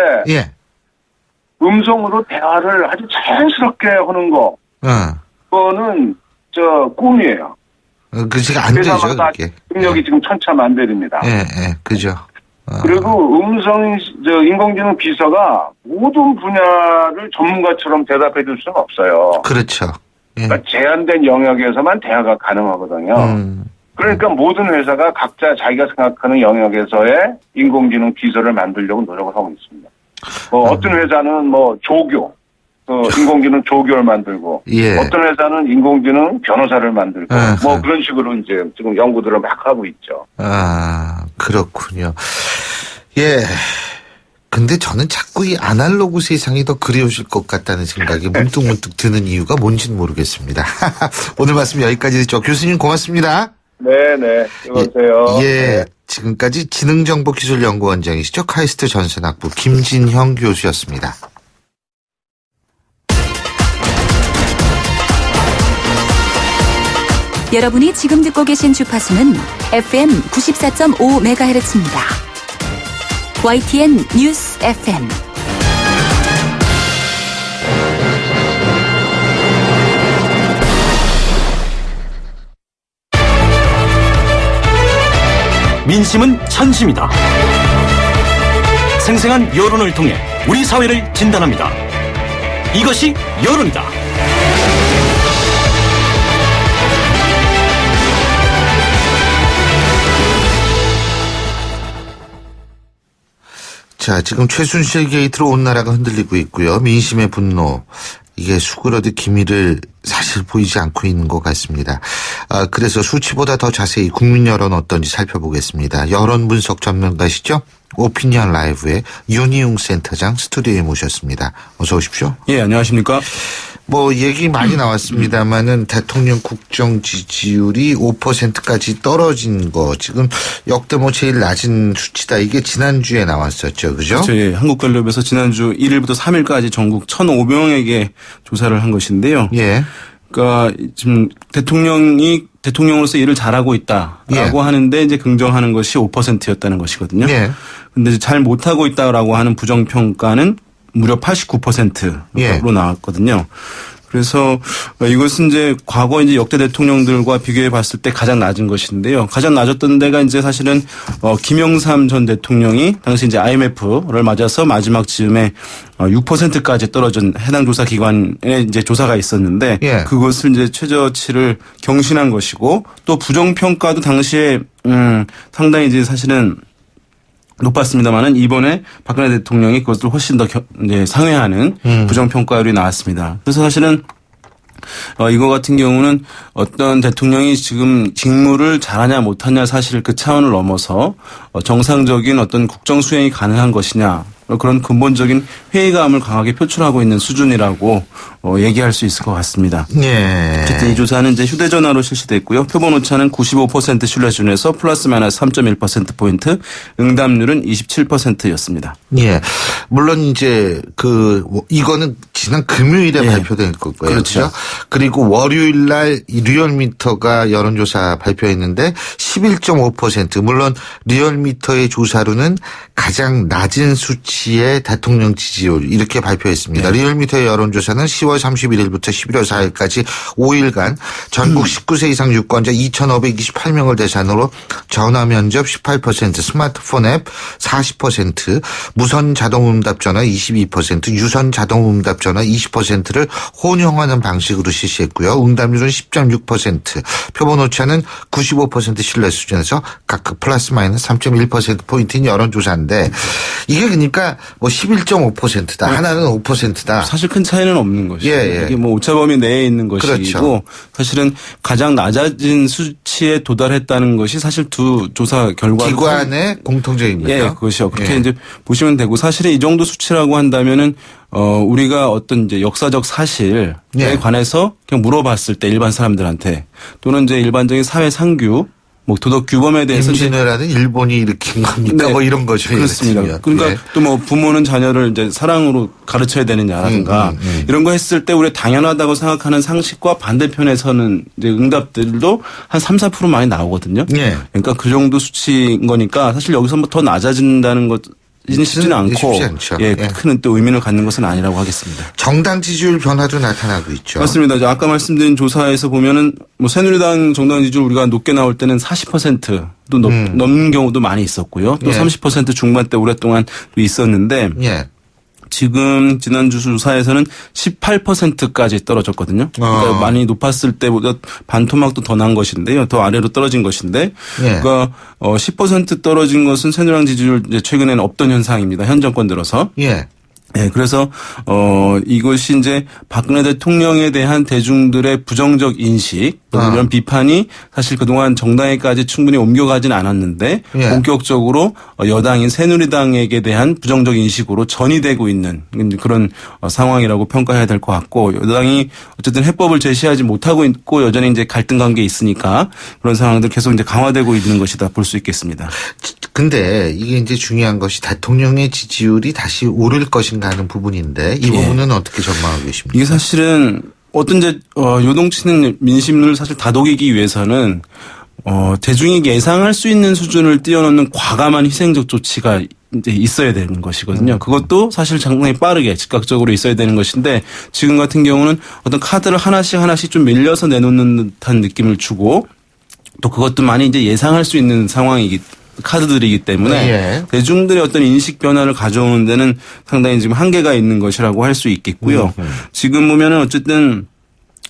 음성으로 대화를 아주 자연스럽게 하는 거, 그거는 꿈이에요. 그지가 안 되죠, 그게. 능력이 지금 천차만별입니다. 그죠. 그리고 인공지능 비서가 모든 분야를 전문가처럼 대답해 줄 수는 없어요. 그렇죠. 그러니까 제한된 영역에서만 대화가 가능하거든요. 그러니까 모든 회사가 각자 자기가 생각하는 영역에서의 인공지능 비서를 만들려고 노력을 하고 있습니다. 어떤 회사는 조교, 인공지능 조교를 만들고, 어떤 회사는 인공지능 변호사를 만들고, 그런 식으로 이제 지금 연구들을 막 하고 있죠. 아, 그렇군요. 근데 저는 자꾸 이 아날로그 세상이 더 그리워질 것 같다는 생각이 문득문득 드는 이유가 뭔지는 모르겠습니다. 오늘 말씀 여기까지 듣죠. 교수님 고맙습니다. 네네. 수고하세요. 지금까지 지능정보기술연구원장이시죠. 카이스트 전산학부 김진형 교수였습니다. 여러분이 지금 듣고 계신 주파수는 FM 94.5MHz입니다. YTN 뉴스 FM. 민심은 천심이다. 생생한 여론을 통해 우리 사회를 진단합니다. 이것이 여론이다. 자, 지금 최순실 게이트로 온 나라가 흔들리고 있고요. 민심의 분노. 이게 수그러들 기미를 사실 보이지 않고 있는 것 같습니다. 그래서 수치보다 더 자세히 국민 여론 어떤지 살펴보겠습니다. 여론 분석 전문가시죠? 오피니언 라이브의 윤희웅 센터장 스튜디오에 모셨습니다. 어서 오십시오. 예, 안녕하십니까? 얘기 많이 나왔습니다만은 대통령 국정 지지율이 5%까지 떨어진 거 지금 역대 제일 낮은 수치다. 이게 지난주에 나왔었죠. 그죠? 그렇죠. 예, 한국갤럽에서 지난주 1일부터 3일까지 전국 1,500명에게 조사를 한 것인데요. 예. 그러니까 지금 대통령으로서 일을 잘하고 있다라고 하는데 이제 긍정하는 것이 5%였다는 것이거든요. 예. 근데 잘 못하고 있다라고 하는 부정평가는 무려 89%로 나왔거든요. 그래서 이것은 이제 과거 이제 역대 대통령들과 비교해 봤을 때 가장 낮은 것인데요. 가장 낮았던 데가 이제 사실은 김영삼 전 대통령이 당시 이제 IMF를 맞아서 마지막 즈음에 6%까지 떨어진 해당 조사 기관에 이제 조사가 있었는데 그것을 이제 최저치를 경신한 것이고 또 부정평가도 당시에 상당히 이제 사실은 높았습니다만은 이번에 박근혜 대통령이 그것을 훨씬 더 이제 상회하는 부정평가율이 나왔습니다. 그래서 사실은 이거 같은 경우는 어떤 대통령이 지금 직무를 잘하냐 못하냐 사실 그 차원을 넘어서 정상적인 어떤 국정 수행이 가능한 것이냐 그런 근본적인 회의감을 강하게 표출하고 있는 수준이라고 얘기할 수 있을 것 같습니다. 예. 어쨌든 이 조사는 이제 휴대전화로 실시됐고요. 표본 오차는 95% 신뢰 수준에서 플러스 마이너스 3.1%포인트, 응답률은 27%였습니다. 예. 물론 이제 이거는 지난 금요일에 발표된 거고요. 그렇죠. 그리고 월요일 날 리얼미터가 여론조사 발표했는데 11.5%. 물론 리얼미터의 조사로는 가장 낮은 수치의 대통령 지지율 이렇게 발표했습니다. 리얼미터의 여론조사는 10월 31일부터 11월 4일까지 5일간 전국 19세 이상 유권자 2,528명을 대상으로 전화 면접 18%, 스마트폰 앱 40%, 무선 자동응답 전화 22%, 유선 자동응답 전화 20%를 혼용하는 방식으로 실시했고요. 응답률은 10.6%, 표본 오차는 95% 신뢰 수준에서 각각 플러스 마이너스 3.1%포인트인 여론조사인데 이게 그러니까 11.5%다. 하나는 5%다. 사실 큰 차이는 없는 것이죠. 이게 오차범위 내에 있는 것이고 그렇죠. 사실은 가장 낮아진 수치에 도달했다는 것이 사실 두 조사 결과 기관의 공통적입니다. 예, 그것이요. 그렇게 이제 보시면 되고 사실은 이 정도 수치라고 한다면은 우리가 어떤 이제 역사적 사실에 관해서 그냥 물어봤을 때 일반 사람들한테 또는 이제 일반적인 사회 상규 도덕 규범에 대해서 임진왜란은 일본이 일으킨 겁니까? 이런 거죠. 그렇습니다. 그러니까 또 부모는 자녀를 이제 사랑으로 가르쳐야 되느냐라든가 이런 거 했을 때 우리 당연하다고 생각하는 상식과 반대편에서는 이제 응답들도 한 3-4% 많이 나오거든요. 그러니까 그 정도 수치인 거니까 사실 여기서 더 낮아진다는 것 쉽지는 않고 큰 또 의미를 갖는 것은 아니라고 하겠습니다. 정당 지지율 변화도 나타나고 있죠. 맞습니다. 아까 말씀드린 조사에서 보면은 새누리당 정당 지지율 우리가 높게 나올 때는 40%도 넘는 경우도 많이 있었고요. 또 30% 중반대 오랫동안 있었는데 지금 지난주 조사에서는 18%까지 떨어졌거든요. 그러니까 많이 높았을 때보다 반토막도 더 난 것인데요. 더 아래로 떨어진 것인데 그러니까 10% 떨어진 것은 새누리당 지지율 이제 최근에는 없던 현상입니다. 현 정권 들어서. 그래서 이것이 이제 박근혜 대통령에 대한 대중들의 부정적 인식 이런 비판이 사실 그동안 정당에까지 충분히 옮겨가진 않았는데 본격적으로 여당인 새누리당에게 대한 부정적 인식으로 전이되고 있는 그런 상황이라고 평가해야 될 것 같고 여당이 어쨌든 해법을 제시하지 못하고 있고 여전히 이제 갈등 관계에 있으니까 그런 상황들 계속 이제 강화되고 있는 것이다 볼 수 있겠습니다. 근데 이게 이제 중요한 것이 대통령의 지지율이 다시 오를 것인가 하는 부분인데 이 부분은 어떻게 전망하고 계십니까? 이게 사실은 어떤 이제 요동치는 민심을 사실 다독이기 위해서는 대중이 예상할 수 있는 수준을 뛰어넘는 과감한 희생적 조치가 이제 있어야 되는 것이거든요. 그것도 사실 상당히 빠르게 즉각적으로 있어야 되는 것인데 지금 같은 경우는 어떤 카드를 하나씩 좀 밀려서 내놓는 듯한 느낌을 주고 또 그것도 많이 이제 예상할 수 있는 카드들이기 때문에 대중들의 어떤 인식 변화를 가져오는 데는 상당히 지금 한계가 있는 것이라고 할 수 있겠고요. 지금 보면은 어쨌든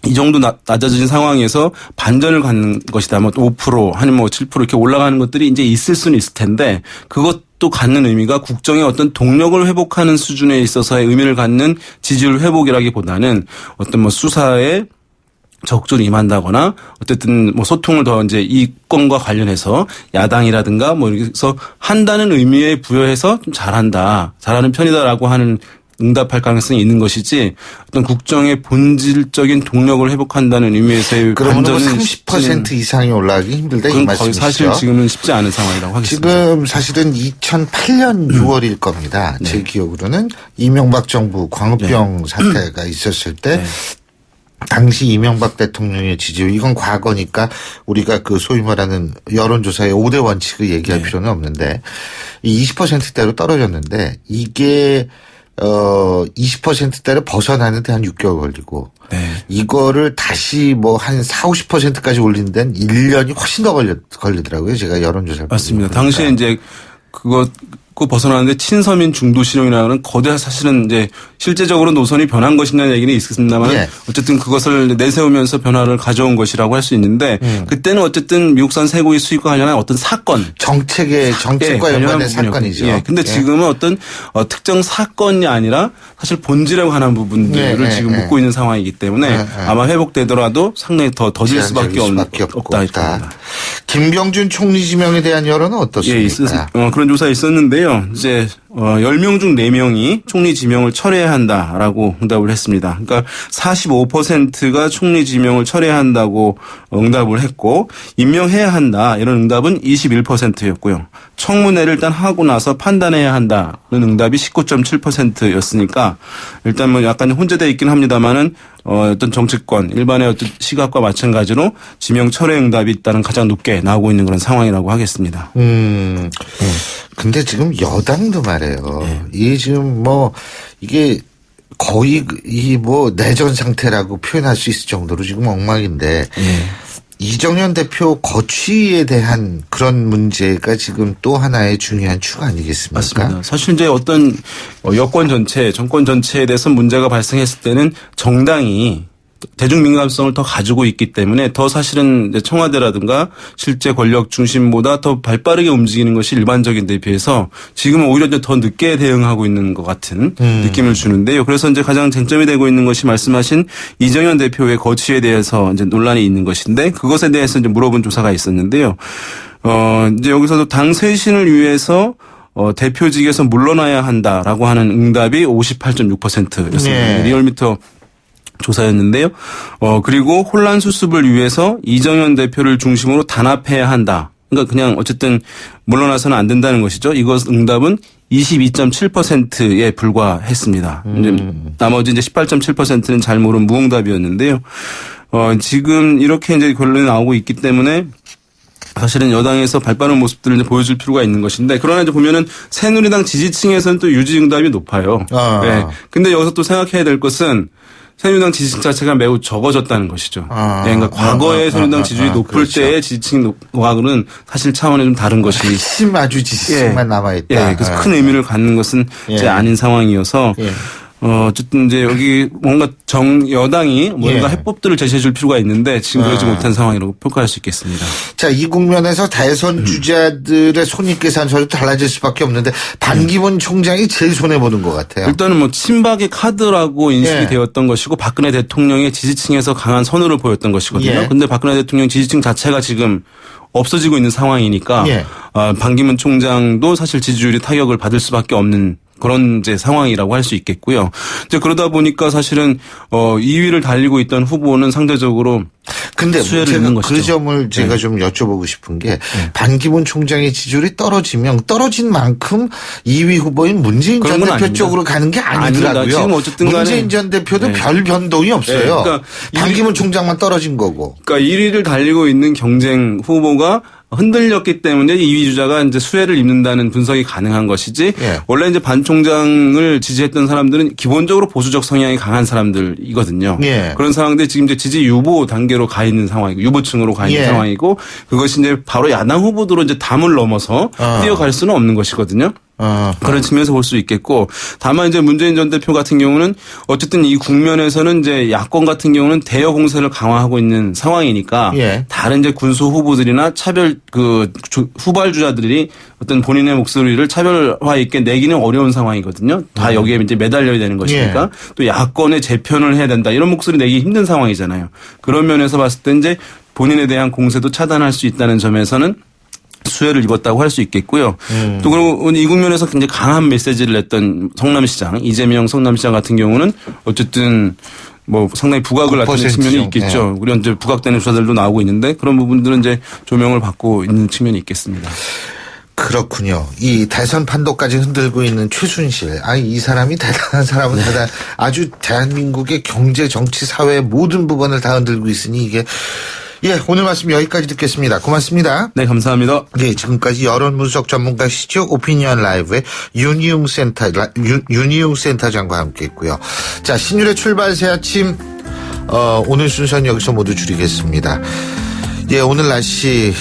이 정도 낮아진 상황에서 반전을 갖는 것이다. 5% 아니면 7% 이렇게 올라가는 것들이 이제 있을 수는 있을 텐데 그것도 또 갖는 의미가 국정의 어떤 동력을 회복하는 수준에 있어서의 의미를 갖는 지지율 회복이라기보다는 어떤 뭐 수사에 적극적으로 임한다거나 어쨌든 뭐 소통을 더 이제 이 건과 관련해서 야당이라든가 뭐 여기서 한다는 의미에 부여해서 좀 잘하는 편이다라고 하는 응답할 가능성이 있는 것이지 어떤 국정의 본질적인 동력을 회복한다는 의미에서의 그러면 반전은 30% 이상이 올라가기 힘들다 이 말씀이시죠? 사실 지금은 쉽지 않은 상황이라고 하겠습니다. 지금 사실은 2008년 6월일 겁니다. 제 기억으로는 이명박 정부 광우병 사태가 있었을 때 당시 이명박 대통령의 지지율, 이건 과거니까 우리가 그 소위 말하는 여론조사의 5대 원칙을 얘기할 필요는 없는데 20%대로 떨어졌는데 이게 20%대를 벗어나는데 한 6개월 걸리고 이거를 다시 뭐 한 40-50%까지 올리는 데는 1년이 훨씬 더 걸리더라고요. 제가 여론조사를 맞습니다. 당시에 이제 그거 벗어나는데 친서민 중도신용이라는 거대 사실은 이제 실제적으로 노선이 변한 것이냐는 얘기는 있습니다만 어쨌든 그것을 내세우면서 변화를 가져온 것이라고 할 수 있는데 그때는 어쨌든 미국산 쇠고기 수입과 관련한 어떤 사건 정책과 연관된 사건이죠. 근데 지금은 어떤 특정 사건이 아니라 사실 본질에 관한 부분들을 지금 묻고 있는 상황이기 때문에 아마 회복되더라도 상당히 더 더딜 수밖에 없다. 김병준 총리 지명에 대한 여론은 어떻습니까? 그런 조사 있었는데요. 이제 10명 중 4명이 총리 지명을 철회해야 한다라고 응답을 했습니다. 그러니까 45%가 총리 지명을 철회해야 한다고 응답을 했고 임명해야 한다 이런 응답은 21%였고요. 청문회를 일단 하고 나서 판단해야 한다는 응답이 19.7%였으니까 일단 뭐 약간 혼재되어 있긴 합니다만은 어떤 정치권 일반의 어떤 시각과 마찬가지로 지명 철회 응답이 있다는 가장 높게 나오고 있는 그런 상황이라고 하겠습니다. 근데 지금 여당도 말해요. 이게 지금 뭐 이게 거의 이 뭐 내전 상태라고 표현할 수 있을 정도로 지금 엉망인데 이정현 대표 거취에 대한 그런 문제가 지금 또 하나의 중요한 축 아니겠습니까? 맞습니다. 사실 이제 어떤 여권 전체, 정권 전체에 대해서 문제가 발생했을 때는 정당이 대중 민감성을 더 가지고 있기 때문에 더 사실은 이제 청와대라든가 실제 권력 중심보다 더 발빠르게 움직이는 것이 일반적인 데 비해서 지금은 오히려 이제 더 늦게 대응하고 있는 것 같은 느낌을 주는데요. 그래서 이제 가장 쟁점이 되고 있는 것이 말씀하신 이정현 대표의 거취에 대해서 이제 논란이 있는 것인데 그것에 대해서 이제 물어본 조사가 있었는데요. 이제 여기서도 당 쇄신을 위해서 대표직에서 물러나야 한다라고 하는 응답이 58.6%였습니다. 리얼미터 조사였는데요. 그리고 혼란 수습을 위해서 이정현 대표를 중심으로 단합해야 한다. 그러니까 그냥 어쨌든 물러나서는 안 된다는 것이죠. 이것 응답은 22.7%에 불과했습니다. 이제 나머지 이제 18.7%는 잘 모른 무응답이었는데요. 지금 이렇게 이제 결론이 나오고 있기 때문에 사실은 여당에서 발빠른 모습들을 이제 보여줄 필요가 있는 것인데 그러나 이제 보면은 새누리당 지지층에서는 또 유지 응답이 높아요. 네. 근데 여기서 또 생각해야 될 것은 새누리당 지지층 자체가 매우 적어졌다는 것이죠. 그러니까 과거에 새누리당 지지율이 높을 때의 지지층과는 사실 차원이 좀 다른 것이. 아주 지지층만 남아있다. 그래서 큰 의미를 갖는 것은 이제 아닌 상황이어서. 어쨌든 이제 여기 뭔가 여당이 뭔가 해법들을 제시해 줄 필요가 있는데 지금 그러지 못한 상황이라고 평가할 수 있겠습니다. 자, 이 국면에서 대선 주자들의 손익계산서도 달라질 수밖에 없는데 반기문 총장이 제일 손해보는 것 같아요. 일단은 뭐 친박의 카드라고 인식이 되었던 것이고 박근혜 대통령의 지지층에서 강한 선호를 보였던 것이거든요. 근데 박근혜 대통령 지지층 자체가 지금 없어지고 있는 상황이니까 반기문 총장도 사실 지지율이 타격을 받을 수밖에 없는 그런 이제 상황이라고 할 수 있겠고요. 이제 그러다 보니까 사실은 2위를 달리고 있던 후보는 상대적으로 근데 수혜를 입는 것이죠. 그 점을 제가 좀 여쭤보고 싶은 게 반기문 총장의 지지율이 떨어지면 떨어진 만큼 2위 후보인 문재인 전 대표 아닙니다. 쪽으로 가는 게 아니더라고요. 지금 어쨌든 간에 문재인 전 대표도 별 변동이 없어요. 그러니까 반기문 총장만 떨어진 거고. 그러니까 1위를 달리고 있는 경쟁 후보가 흔들렸기 때문에 2위 주자가 이제 수혜를 입는다는 분석이 가능한 것이지 원래 이제 반 총장을 지지했던 사람들은 기본적으로 보수적 성향이 강한 사람들이거든요. 그런 상황인데 지금 이제 지지 유보 단계로 가 있는 상황이고 유보층으로 가 있는 상황이고 그것이 이제 바로 야당 후보들로 이제 담을 넘어서 뛰어갈 수는 없는 것이거든요. 그런 측면에서 볼 수 있겠고, 다만 이제 문재인 전 대표 같은 경우는 어쨌든 이 국면에서는 이제 야권 같은 경우는 대여 공세를 강화하고 있는 상황이니까 다른 이제 군소 후보들이나 차별 후발주자들이 어떤 본인의 목소리를 차별화 있게 내기는 어려운 상황이거든요. 다 여기에 이제 매달려야 되는 것이니까 또 야권의 재편을 해야 된다 이런 목소리 내기 힘든 상황이잖아요. 그런 면에서 봤을 때 이제 본인에 대한 공세도 차단할 수 있다는 점에서는 수혜를 입었다고 할 수 있겠고요. 또 그리고 이 국면에서 굉장히 강한 메시지를 냈던 성남시장, 이재명 성남시장 같은 경우는 어쨌든 뭐 상당히 부각을 나타내는 측면이 있겠죠. 우리 이제 부각되는 수사들도 나오고 있는데 그런 부분들은 이제 조명을 받고 있는 측면이 있겠습니다. 그렇군요. 이 대선 판도까지 흔들고 있는 최순실. 이 사람이 대단한 사람은 아주 대한민국의 경제, 정치, 사회 모든 부분을 다 흔들고 있으니 이게 오늘 말씀 여기까지 듣겠습니다. 고맙습니다. 네, 감사합니다. 지금까지 여론 분석 전문가시죠. 오피니언 라이브의 윤희웅 센터장과 함께 했고요. 자, 신율의 출발 새 아침, 오늘 순서는 여기서 모두 줄이겠습니다. 오늘 날씨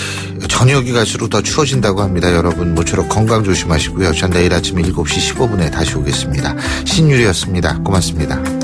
저녁이 갈수록 더 추워진다고 합니다. 여러분 모쪼록 건강 조심하시고요. 전 내일 아침 7시 15분에 다시 오겠습니다. 신율이었습니다. 고맙습니다.